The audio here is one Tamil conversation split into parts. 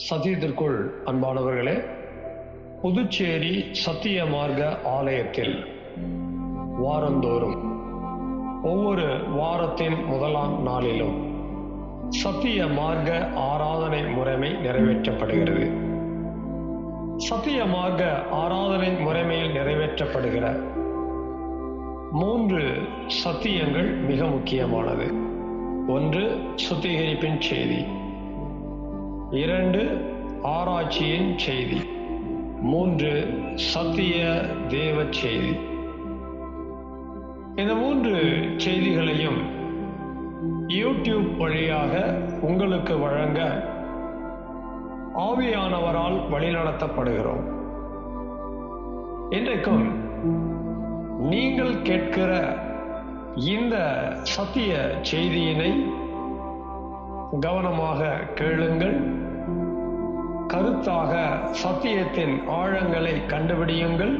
சத்தியத்திற்குள் அன்பானவர்களே, புதுச்சேரி சத்திய மார்க்க ஆலயத்தில் வாரந்தோறும் ஒவ்வொரு வாரத்தின் முதலாம் நாளிலும் சத்திய மார்க்க ஆராதனை முறைமை நிறைவேற்றப்படுகிறது. சத்திய மார்க்க ஆராதனை முறைமையில் நிறைவேற்றப்படுகிற 3 சத்தியங்கள் மிக முக்கியமானது. 1, சுத்திகரிப்பின் செய்தி. 2, ஆராய்ச்சியின் செய்தி. 3, சத்திய தேவ செய்தி. இந்த 3 செய்திகளையும் யூடியூப் வழியாக உங்களுக்கு வழங்க ஆவியானவரால் வழிநடத்தப்படுகிறோம். இன்றைக்கும் நீங்கள் கேட்கிற இந்த சத்திய செய்தியினை கவனமாக கேளுங்கள். கருத்தாக சத்தியத்தின் ஆழங்களை கண்டுபிடியுங்கள்.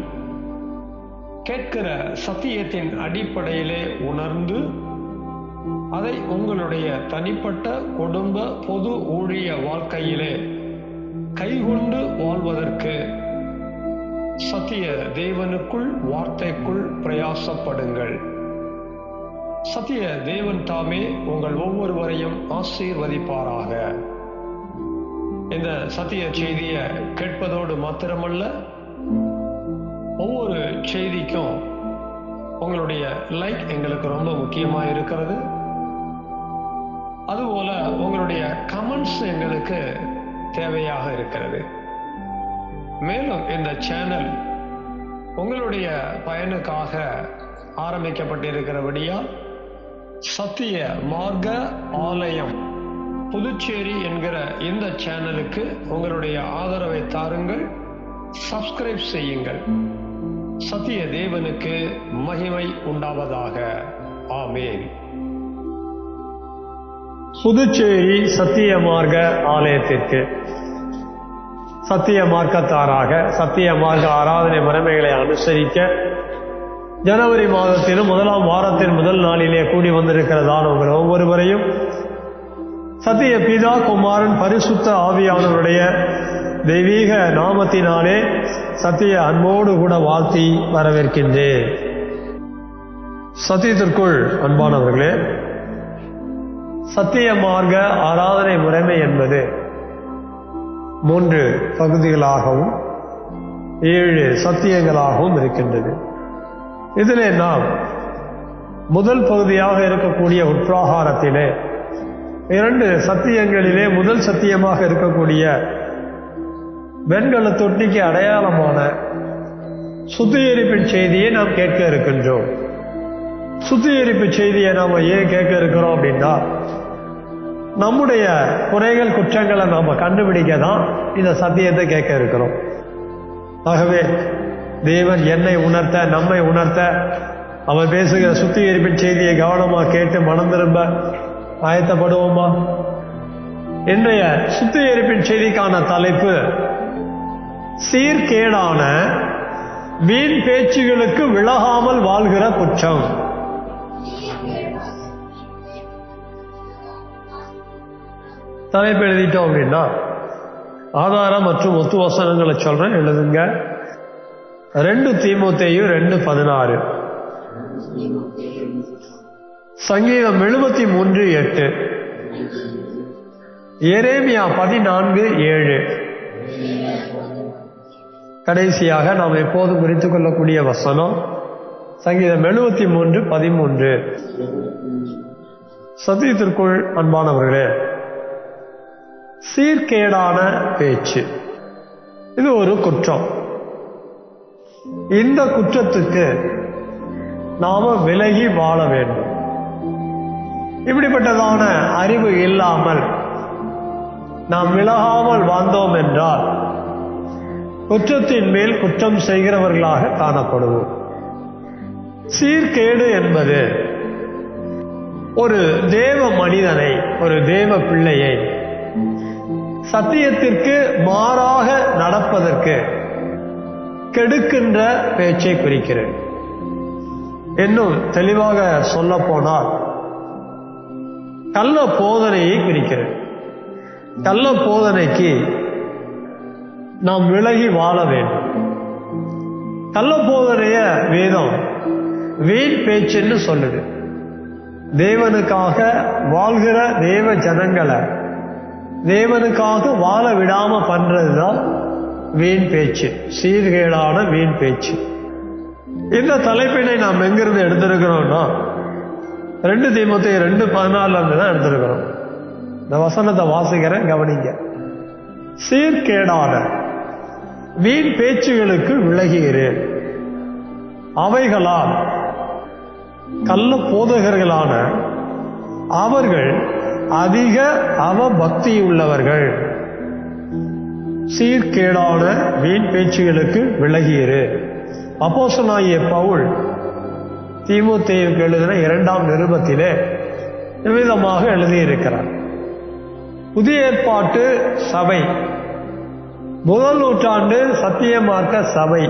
கேட்கிற சத்தியத்தின் அடிப்படையிலே உணர்ந்து அதை உங்களுடைய தனிப்பட்ட குடும்ப பொது ஊழிய வாழ்க்கையிலே கைகொண்டு வாழ்வதற்கு சத்திய தேவனுக்குள் வார்த்தைக்குள் பிரயாசப்படுங்கள். சத்திய தேவன் தாமே உங்கள் ஒவ்வொருவரையும் ஆசீர்வதிப்பாராக. இந்த சத்திய செய்தியை கேட்பதோடு மாத்திரமல்ல, ஒவ்வொரு செய்திக்கும் உங்களுடைய லைக் எங்களுக்கு ரொம்ப முக்கியமாக இருக்கிறது. அதுபோல உங்களுடைய கமெண்ட்ஸ் எங்களுக்கு தேவையாக இருக்கிறது. மேலும் இந்த சேனல் உங்களுடைய பயனுக்காக ஆரம்பிக்கப்பட்டிருக்கிறபடியால் சத்திய மார்க்க ஆலயம் புதுச்சேரி என்கிற இந்த சேனலுக்கு உங்களுடைய ஆதரவை தாருங்கள். சப்ஸ்கிரைப் செய்யுங்கள். சத்திய தேவனுக்கு மகிமை உண்டாவதாக. ஆமென். புதுச்சேரி சத்திய மார்க்க ஆலயத்திற்கு சத்திய மார்க்கத்தாராக சத்திய மார்க்க ஆராதனை முறைமைகளை அனுசரிக்க ஜனவரி மாதத்திலும் முதலாம் வாரத்தின் முதல் நாளிலே கூடி வந்திருக்கிறதான உங்கள் ஒவ்வொருவரையும் சத்திய பிதா குமாரன் பரிசுத்த ஆவியானவருடைய தெய்வீக நாமத்தினாலே சத்திய அன்போடு கூட வாழ்த்தி வரவேற்கின்றேன். சத்தியத்திற்குள் அன்பானவர்களே, சத்திய மார்க்க ஆராதனை முறைமை என்பது 3 பகுதிகளாகவும் 7 சத்தியங்களாகவும் இருக்கின்றது. இதிலே நாம் முதல் பகுதியாக இருக்கக்கூடிய உட்பிரகாரத்திலே 2 சத்தியங்களிலே முதல் சத்தியமாக இருக்கக்கூடிய வெண்கல தொட்டிக்கு அடையாளமான சுத்திகரிப்பின் செய்தியை நாம் கேட்க இருக்கின்றோம். சுத்திகரிப்பு செய்தியை நாம் ஏன் கேட்க இருக்கிறோம் அப்படின்னா, நம்முடைய குறைகள் குற்றங்களை நாம் கண்டுபிடிக்க தான் இந்த சத்தியத்தை கேட்க இருக்கிறோம். ஆகவே தேவன் என்னை உணர்த்த, நம்மை உணர்த்த, அவர் பேசுகிற சுத்திகரிப்பின் செய்தியை கவனமாக கேட்டு மனம் திரும்ப ஆயத்தப்படுவோமா? இன்றைய சுத்திகரிப்பின் செய்திக்கான தலைப்பு சீர்கேடான வீண் பேச்சுகளுக்கு விலகாமல் வாழ்கிற குற்றம். தலைப்பு எழுதிட்டோம் அப்படின்னா ஆதாரம் மற்றும் ஒத்து வசனங்களை சொல்றேன், எழுதுங்க. 2 தீமோத்தேயு 2:16, சங்கீதம் 73:8, எரேமியா 14:7, கடைசியாக நாம் எப்போதும் குறித்துக் கொள்ளக்கூடிய வசனம் சங்கீதம் 73:13. சத்தியத்திற்குள் அன்பானவர்களே, சீர்கேடான பேச்சு இது ஒரு குற்றம். இந்த குற்றத்துக்கு நாம விலகி வாழ வேண்டும். இப்படிப்பட்டதான அறிவு இல்லாமல் நாம் விலகாமல் வாழ்ந்தோம் என்றால் குற்றத்தின் மேல் குற்றம் செய்கிறவர்களாக காணப்படுவோம். சீர்கேடு என்பது ஒரு தேவ மனிதனை, ஒரு தேவ பிள்ளையை சத்தியத்திற்கு மாறாக நடப்பதற்கு கெடுக்கின்ற பேச்சை குறிக்கிறது. இன்னும் தெளிவாக சொல்ல போனால் கள்ள போதனையை குறிக்கிறது. கள்ள போதனைக்கு நாம் விலகி வாழ வேண்டும். கள்ளப்போதனைய வேதம் வீண் பேச்சுன்னு சொல்லுது. தேவனுக்காக வாழ்கிற தேவ ஜனங்களை தேவனுக்காக வாழ விடாம பண்றதுதான் வீண் பேச்சு, சீர்கேடான வீண் பேச்சு. இந்த தலைப்பினை நாம் எங்கிருந்து எடுத்திருக்கிறோம்னா 2 தீமோத்தேயு 2:14 தான் எடுத்திருக்கிறோம். இந்த வசனத்தை வாசிக்கிறேன், கவனிங்க. சீர்கேடான வீண் பேச்சுகளுக்கு விலகுகிறேன், அவைகளால் கள்ள போதகர்களான அவர்கள் அதிக அவபக்தியுள்ளவர்கள். சீர்கேடான வீண் பேச்சுகளுக்கு விலகுகிறேன். அப்போஸ்தலனாகிய பவுல் தீமோத்தேயுவுக்கு எழுதின 2ஆம் நிருபத்திலே விதமாக எழுதியிருக்கிறார். புதிய ஏற்பாட்டு சபை, முதல் நூற்றாண்டு சத்தியமார்க்க சபை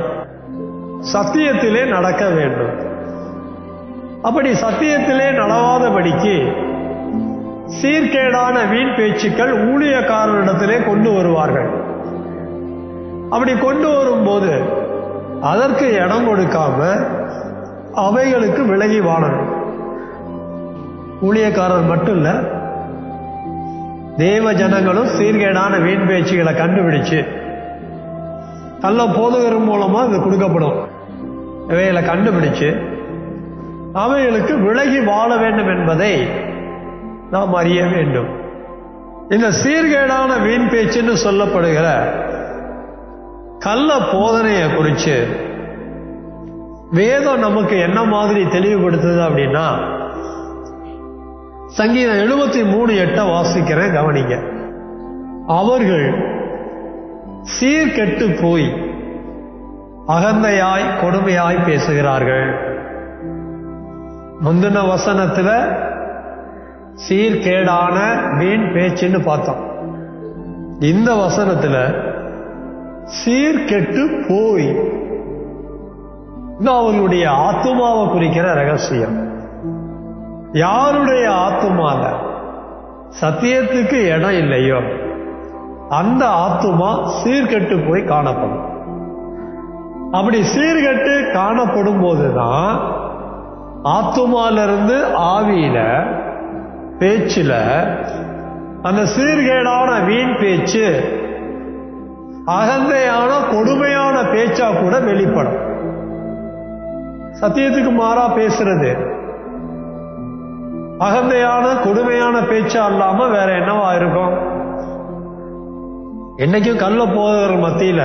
சத்தியத்திலே நடக்க வேண்டும். அப்படி சத்தியத்திலே நடவாதபடிக்கு சீர்கேடான வீண் பேச்சுக்கள் ஊழியக்காரரிடத்திலே கொண்டு வருவார்கள். அப்படி கொண்டு வரும்போது அதற்கு இடம் கொடுக்காம அவைகளுக்கு விலகி வாழணும். ஊழியக்காரர் மட்டும் இல்ல, தேவ ஜனங்களும் சீர்கேடான வீண் பேச்சுகளை கண்டுபிடிச்சு கள்ள போதகர் மூலமா இது கொடுக்கப்படும். இவைகளை கண்டுபிடிச்சு அவைகளுக்கு விலகி வாழ வேண்டும் என்பதை நாம் அறிய வேண்டும். இந்த சீர்கேடான வீண் பேச்சுன்னு சொல்லப்படுகிற கள்ள போதனையை குறித்து வேதம் நமக்கு என்ன மாதிரி தெளிவுபடுத்துது அப்படின்னா, சங்கீதம் 73:8 வாசிக்கிறேன், கவனிங்க. அவர்கள் சீர்கெட்டு போய் அகந்தையாய் கொடுமையாய் பேசுகிறார்கள். முந்தின வசனத்துல சீர்கேடான வீண் பேச்சுன்னு பார்த்தோம். இந்த வசனத்துல சீர்கெட்டு போய், இது அவர்களுடைய ஆத்துமாவை குறிக்கிற ரகசியம். யாருடைய ஆத்துமால சத்தியத்துக்கு இடம் இல்லையோ அந்த ஆத்துமா சீர்கெட்டு போய் காணப்படும். அப்படி சீர்கெட்டு காணப்படும் போதுதான் ஆத்துமாலிருந்து ஆவியில பேச்சுல அந்த சீர்கேடான வீண் பேச்சு அகந்தையான கொடுமையான பேச்சா கூட வெளிப்படும். சத்தியத்துக்கு மாறா பேசுறது அகந்தையான கொடுமையான பேச்சா இல்லாம வேற என்னவா இருக்கும்? என்னைக்கும் கள்ள போதகர்கள் மத்தியில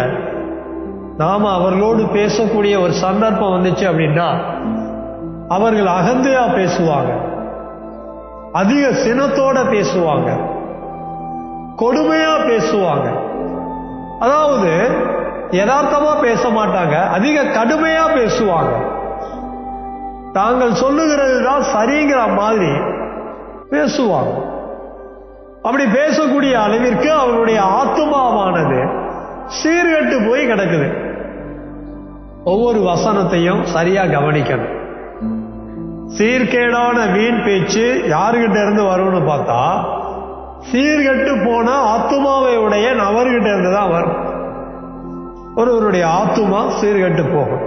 நாம அவர்களோடு பேசக்கூடிய ஒரு சந்தர்ப்பம் வந்துச்சு அப்படின்னா அவர்கள் அகந்தையா பேசுவாங்க, அதிக சினத்தோட பேசுவாங்க, கொடுமையா பேசுவாங்க. அதாவது யதார்த்தமா பேச மாட்டாங்க, அதிக கடுமையா பேசுவாங்க. தாங்கள் சொல்லுகிறது தான் சரிங்கிற மாதிரி பேசுவாங்க. அப்படி பேசக்கூடிய அளவிற்கு அவருடைய ஆத்துமாவானது சீர்கெட்டு போய் கிடக்குது. ஒவ்வொரு வசனத்தையும் சரியா கவனிக்கணும். சீர்கேடான வீண் பேச்சு யாருகிட்ட இருந்து வரும்னு பார்த்தா சீர்கெட்டு போன ஆத்துமாவை உடைய நபர்கிட்ட இருந்து தான் வரும். ஒருவருடைய ஆத்துமா சீர்கெட்டு போகும்,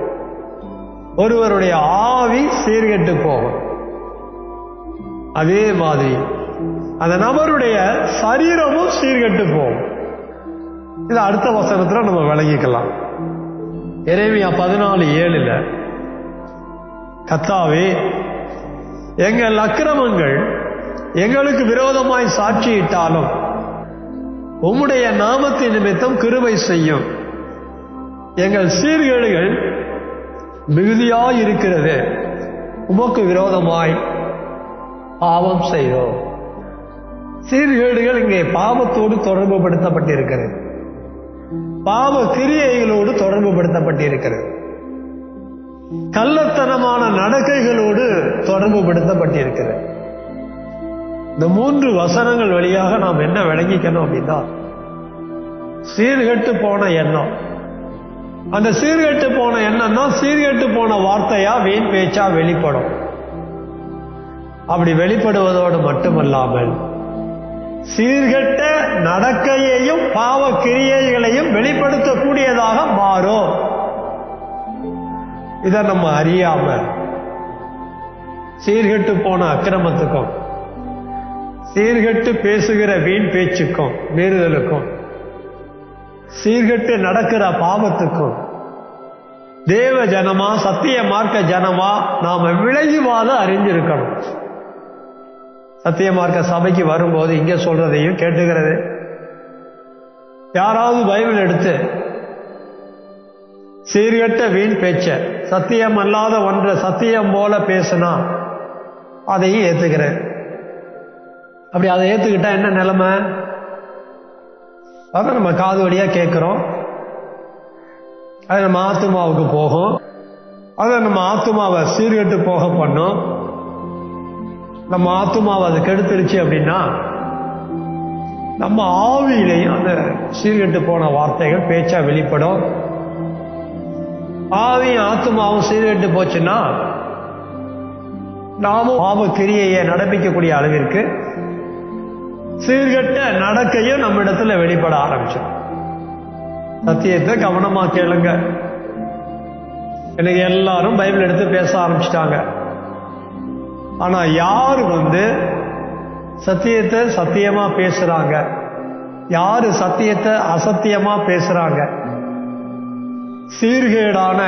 ஒருவருடைய ஆவி சீர்கெட்டு போகும். அதே மாதிரி அந்த நபருடைய சரீரமும் சீர்கெட்டு போகும். இது அடுத்த வசனத்துல நம்ம விளங்கிக்கலாம். எரேமியா 14:7 கர்த்தாவே, எங்கள் அக்கிரமங்கள் எங்களுக்கு விரோதமாய் சாட்சியிட்டாலும் உம்முடைய நாமத்தின் நிமித்தம் கிருபை செய்யும். எங்கள் சீர்கேடுகள் மிகுதியாய் இருக்கிறது, உமக்கு விரோதமாய் பாவம் செய்தோம். சீர்கேடுகள் இங்கே பாவத்தோடு தொடர்பு படுத்தப்பட்டிருக்கிறது, பாவ கிரியைகளோடு தொடர்பு படுத்தப்பட்டிருக்கிறது, கள்ளத்தனமான நடக்கைகளோடு தொடர்பு படுத்தப்பட்டிருக்கிறது. இந்த 3 வசனங்கள் வழியாக நாம் என்ன விளங்கிக்கணும் அப்படின்னா, சீர்கெட்டு போன எண்ணம், அந்த சீர்கெட்டு போன எண்ணம் தான் சீர்கெட்டு போன வார்த்தையா வீண் பேச்சா வெளிப்படும். அப்படி வெளிப்படுவதோடு மட்டுமல்லாமல் சீர்கெட்ட நடக்கையையும் பாவ கிரியைகளையும் வெளிப்படுத்தக்கூடியதாக மாறும். இதை நம்ம அறியாம சீர்கெட்டு போன அக்கிரமத்துக்கும் சீர்கெட்டு பேசுகிற வீண் பேச்சுக்கும் மீறுதலுக்கும் சீர்கெட்டு நடக்கிற பாவத்துக்கும் தேவ ஜனமா சத்திய மார்க்க ஜனமா நாம விளைவாத அறிஞ்சிருக்கணும். சத்திய மார்க்க சபைக்கு வரும்போது இங்க சொல்றதையும் கேட்டுக்கிறது. யாராவது பைபிள் எடுத்து சீர்கெட்ட வீண் பேச்ச சத்தியம் அல்லாத ஒன்றை சத்தியம் போல பேசினா அதையும் ஏத்துக்கிறேன். அப்படி அதை ஏத்துக்கிட்டா என்ன நிலைமை? அதான் நம்ம காது வழியா கேட்கிறோம், அது நம்ம ஆத்துமாவுக்கு போகும், அதை நம்ம ஆத்துமாவை சீர்கெட்டு போக பண்ணும். நம்ம ஆத்துமாவை அது கெடுத்துருச்சு அப்படின்னா நம்ம ஆவியிலையும் அந்த சீர்கெட்டு போன வார்த்தைகள் பேச்சா வெளிப்படும். ஆவியும் ஆத்துமாவும் சீர்கெட்டு போச்சுன்னா நாமும் பாவ கிரியையை நடப்பிக்கக்கூடிய அளவிற்கு சீர்கெட்ட நடக்கையும் நம்ம இடத்துல வெளிப்பட ஆரம்பிச்சிடும். சத்தியத்தை கவனமா கேளுங்க. எனக்கு எல்லாரும் பைபிள் எடுத்து பேச ஆரம்பிச்சிட்டாங்க. ஆனா யாரு சத்தியத்தை சத்தியமா பேசுறாங்க, யாரு சத்தியத்தை அசத்தியமா பேசுறாங்க, சீர்கேடான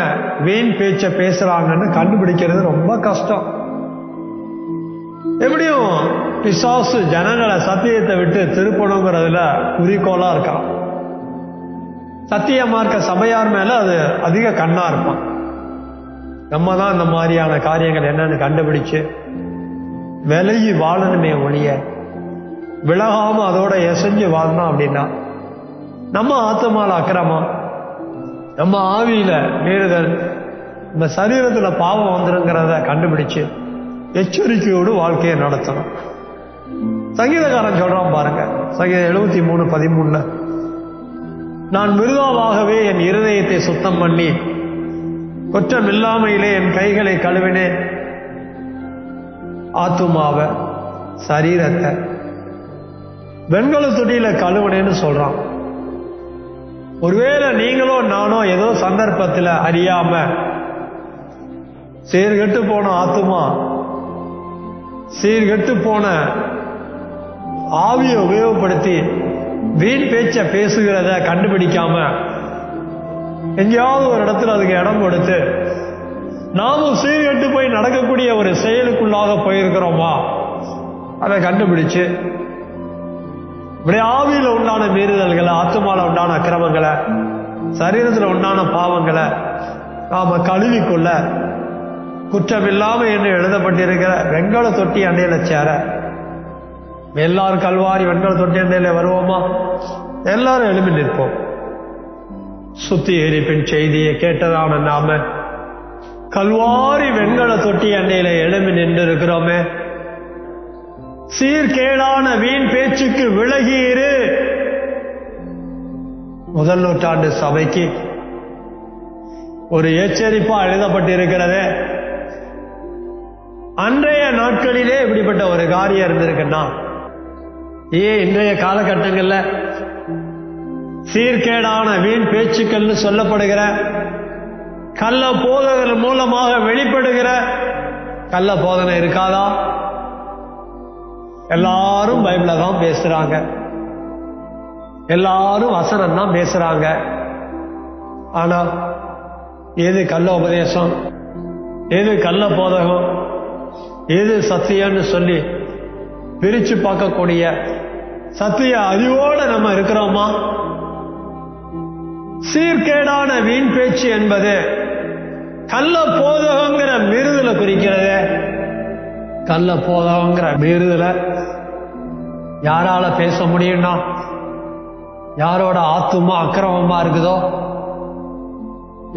வீண் பேச்ச பேசுறாங்கன்னு கண்டுபிடிக்கிறது ரொம்ப கஷ்டம். எப்படியும் பிசாசு ஜனங்களை சத்தியத்தை விட்டு திருப்பணுங்கிறதுல குறிக்கோளா இருக்கான். சத்திய மார்க்க சபையார் மேல அது அதிக கண்ணா இருப்பான். நம்ம தான் இந்த மாதிரியான காரியங்கள் என்னன்னு கண்டுபிடிச்சு விலகி வாழணுமே ஒழிய விலகாம அதோட எசைஞ்சு வாழணும். அப்படின்னா நம்ம ஆத்துமால அக்கிரமம், நம்ம ஆவியில மீறுதல், நம்ம சரீரத்துல பாவம் வந்துருங்கிறத கண்டுபிடிச்சு எச்சரிக்கையோடு வாழ்க்கையை நடத்தணும். சங்கீதக்காரன் சொல்றான் பாருங்க, சங்கீதம் 73:13, நான் மிருதாவாகவே என் இருதயத்தை சுத்தம் பண்ணி குற்றம் இல்லாமையிலே என் கைகளை கழுவினேன். ஆத்துமாவை சரீரத்தை வெண்கல தொட்டியில கழுவினேன்னு சொல்றான். ஒருவேளை நீங்களோ நானோ ஏதோ சந்தர்ப்பத்தில் அறியாம சீர்கெட்டு போன ஆத்துமா, சீர்கெட்டு போன ஆவியை உபயோகப்படுத்தி வீண் பேச்ச பேசுகிறத கண்டுபிடிக்காம எங்கேயாவது ஒரு இடத்துல அதுக்கு இடம் கொடுத்து நாமும் சீர்கெட்டு போய் நடக்கக்கூடிய ஒரு செயலுக்குள்ளாக போயிருக்கிறோமா அதை கண்டுபிடிச்சு இப்படி ஆவியில உண்டான மீறுதல்களை, ஆத்துமால உண்டான அக்கிரமங்களை, சரீரத்தில் உண்டான பாவங்களை நாம கழுவிக்கொள்ள குற்றமில்லாம என்று எழுதப்பட்டிருக்கிற வெண்கல தொட்டி அண்டையில சேர எல்லாரும் கல்வாரி வெண்கல தொட்டி அண்டையில வருவோமா? எல்லாரும் எழுப்பி நிற்போம். சுத்திகரிப்பின் செய்தியை கேட்டதான நாம கல்வாரி வெண்கல தொட்டி அண்டையில எழுப்பி நின்று இருக்கிறோமே. சீர்கேடான வீண் பேச்சுக்கு விலகி இரு. முதல் நூற்றாண்டு சபைக்கு ஒரு எச்சரிப்பா எழுதப்பட்டிருக்கிறது. அன்றைய நாட்களிலே இப்படிப்பட்ட ஒரு காரியம் இருந்திருக்குன்னா ஏன் இன்றைய காலகட்டங்கள்ல சீர்கேடான வீண் பேச்சுக்கள் சொல்லப்படுகிற கள்ள போதகர் மூலமாக வெளிப்படுகிற கள்ள போதனை இருக்காதா? எல்லாரும் பைபிள தான் பேசுறாங்க, எல்லாரும் வசனம் தான் பேசுறாங்க. ஆனா எது கள்ள உபதேசம், எது கள்ள போதகம், எது சத்தியம்னு சொல்லி பிரிச்சு பார்க்கக்கூடிய சத்திய அறிவோட நம்ம இருக்கிறோமா? சீர்கேடான வீண் பேச்சு என்பது கள்ள போதகங்கிற மீறுதலை குறிக்கிறது. கள்ள போதகங்கிற மீறுதலை யாரால பேச முடியும்னா யாரோட ஆத்துமா அக்கிரமமா இருக்குதோ,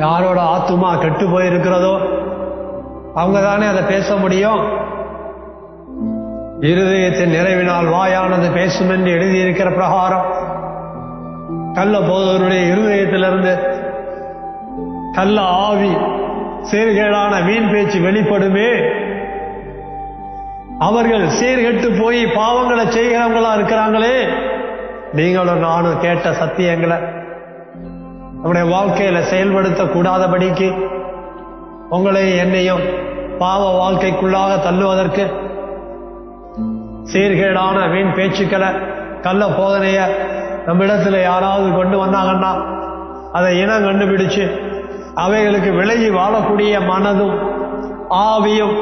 யாரோட ஆத்துமா கெட்டு போயிருக்கிறதோ அவங்க தானே அதை பேச முடியும். இருதயத்தின் நிறைவினால் வாயானது பேசும் என்று எழுதியிருக்கிற பிரகாரம் கள்ள போதவருடைய இருதயத்திலிருந்து கள்ள ஆவி சீர்கேடான வீண் பேச்சு வெளிப்படுமே. அவர்கள் சீர்கெட்டு போய் பாவங்களை செய்கிறவங்களா இருக்கிறாங்களே, நீங்களும் நானும் கேட்ட சத்தியங்களை நம்முடைய வாழ்க்கையில செயல்படுத்த கூடாதபடிக்கு உங்களையும் என்னையும் பாவ வாழ்க்கைக்குள்ளாக தள்ளுவதற்கு சீர்கேடான வீண் பேச்சுக்களை, கள்ள போதனைய நம்மிடத்துல யாராவது கொண்டு வந்தாங்கன்னா அதை இனம் கண்டுபிடிச்சு அவைகளுக்கு விலகி வாழக்கூடிய மனதும் ஆவியும்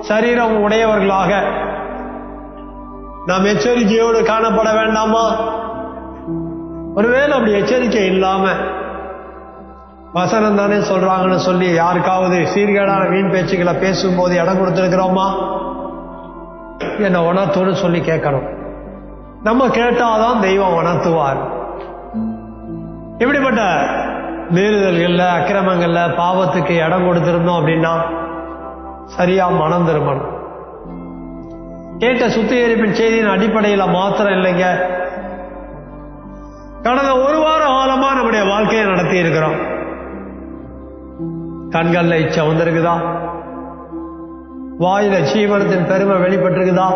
சரீரம் உடையவர்களாக நாம் எச்சரிக்கையோடு காணப்பட வேண்டாமா? ஒருவேளை அப்படி எச்சரிக்கை இல்லாம வசனம் தானே சொல்றாங்கன்னு சொல்லி யாருக்காவது சீர்கேடான வீண் பேச்சுக்களை பேசும்போது இடம் கொடுத்திருக்கிறோமா? என்ன உணர்த்துன்னு சொல்லி கேட்கணும். நம்ம கேட்டாதான் தெய்வம் உணர்த்துவார். இப்படிப்பட்ட மீறுதல்கள்ல, அக்கிரமங்கள்ல, பாவத்துக்கு இடம் கொடுத்திருந்தோம் அப்படின்னா சரியா மனம் திரும்பணும். கேட்ட சுத்திகரிப்பின் செய்தியின் அடிப்படையில மாத்திரம் இல்லைங்க, கடந்த ஒரு வார காலமா நம்முடைய வாழ்க்கையை நடத்தி இருக்கிறோம். கண்கள்ல இச்சை வந்திருக்குதா? வாயில ஜீவனத்தின் பெருமை வெளிப்பட்டிருக்குதா?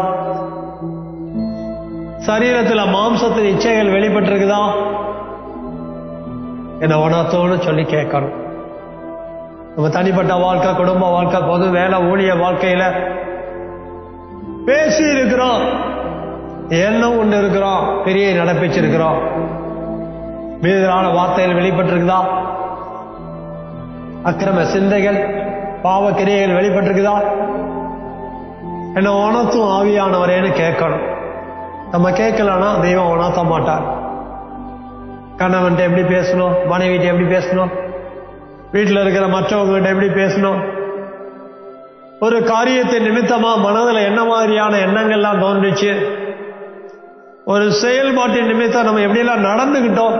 சரீரத்துல மாம்சத்தின் இச்சைகள் வெளிப்பட்டிருக்குதா? என்ன உணர்த்தோன்னு சொல்லி கேட்கணும். நம்ம தனிப்பட்ட வாழ்க்கை, குடும்ப வாழ்க்கை, பொது வேலை, ஊழிய வாழ்க்கையில பேசி இருக்கிறோம், எண்ணம் ஒன்று இருக்கிறோம், பெரிய நடப்பிச்சிருக்கிறோம், மீதான வார்த்தைகள் வெளிப்பட்டிருக்குதா? அக்கிரம சிந்தைகள், பாவக்கிரியைகள் வெளிப்பட்டிருக்குதா? என்ன உணர்த்தும் ஆவியானவரேன்னு கேட்கணும். நம்ம கேட்கலன்னா தெய்வம் உணர்த்த மாட்டார். கணவன்கிட்ட எப்படி பேசணும், மனைவிட்ட எப்படி பேசணும், வீட்டில் இருக்கிற மற்றவங்ககிட்ட எப்படி பேசணும், ஒரு காரியத்தின் நிமித்தமா மனதில் என்ன மாதிரியான எண்ணங்கள்லாம் தோன்றுச்சு, ஒரு செயல்பாட்டின் நிமித்தம் நம்ம எப்படியெல்லாம் நடந்துகிட்டோம்,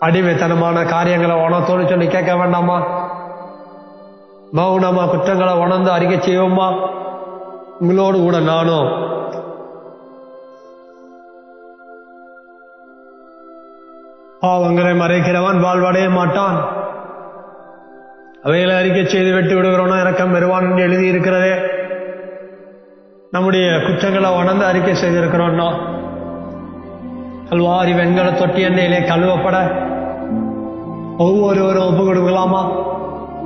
அடிமைத்தனமான காரியங்களை உணர்த்தோன்னு சொல்லி கேட்க வேண்டாமா? மௌனமா குற்றங்களை உணர்ந்து அறிக்கை செய்வோமா? உங்களோடு கூட நானும் பாவங்களை மறைக்கிறவன் வாழ்வடைய மாட்டான், அவைகளை அறிக்கை செய்து வெட்டி விடுகிறோன்னா இரக்கம் பெறுவான் என்று எழுதி இருக்கிறதே. நம்முடைய குற்றங்களை உணர்ந்து அறிக்கை செய்திருக்கிறோம்னா கல்வாரி வெண்கல தொட்டி எண்ணெயிலே கழுவப்பட ஒவ்வொருவரும் ஒப்பு கொடுக்கலாமா?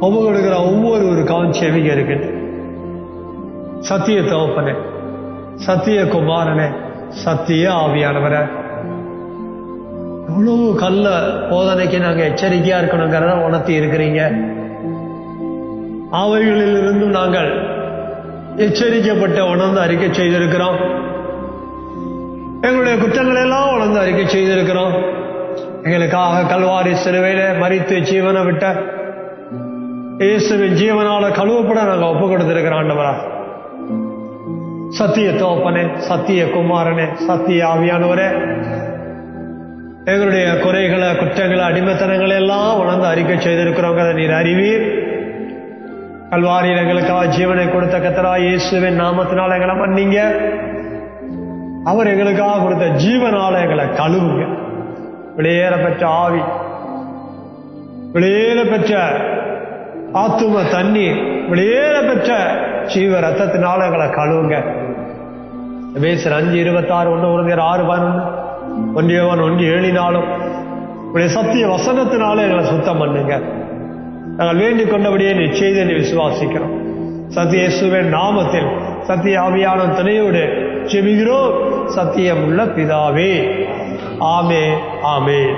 ஒப்பு கொடுக்கிற ஒவ்வொருவருக்காவும் செவிக இருக்கு. சத்திய தகப்பனே, சத்திய குமாரனே, சத்திய ஆவியானவரே, இவ்வளவு கள்ள போதனைக்கு நாங்க எச்சரிக்கையா இருக்கணுங்கிறத உணர்த்தி இருக்கிறீங்க. அவைகளில் இருந்தும் நாங்கள் எச்சரிக்கப்பட்ட உணர்ந்து அறிக்கை செய்திருக்கிறோம். எங்களுடைய குற்றங்களை எல்லாம் உணர்ந்து அறிக்கை செய்திருக்கிறோம். எங்களுக்காக கல்வாரி சிலுவையில மரித்து ஜீவனை விட்ட இயேசுவின் ஜீவனால கழுவப்பட நாங்கள் ஒப்பு கொடுத்திருக்கிறோம். ஆண்டவரா, சத்திய தகப்பனே, சத்திய குமாரனே, சத்திய ஆவியானவரே, எங்களுடைய குறைகளை, குற்றங்களை, அடிமைத்தனங்களை எல்லாம் உணர்ந்து அறிக்கை செய்திருக்கிறோங்க. நீர் அறிவீர். கல்வாரியில் எங்களுக்காக ஜீவனை கொடுத்த கர்த்தராகிய இயேசுவின் நாமத்தினால் எங்களை மன்னிங்க. அவர் எங்களுக்காக கொடுத்த ஜீவனால எங்களை கழுவுங்க. வெளியேற பெற்ற ஆவி, வெளியேற பெற்ற ஆத்தும தண்ணீர், வெளியேற பெற்ற ஜீவ ரத்தத்தினால எங்களை கழுவுங்க. எபேசியர் 5:26, 1 Corinthians 6:11, 1 யோவான் 1:7 உடைய சத்திய வசனத்தினால எங்களை சுத்தம் பண்ணுங்க. நாங்கள் வேண்டிக் கொண்டபடியே நிச்சயத்தை விசுவாசிக்கிறோம். சத்திய இயேசுவின் நாமத்தில் சத்திய ஆவியான துணையோடு ஜெபிக்கிறோம். சத்தியம் உள்ள பிதாவே, ஆமென், ஆமென்.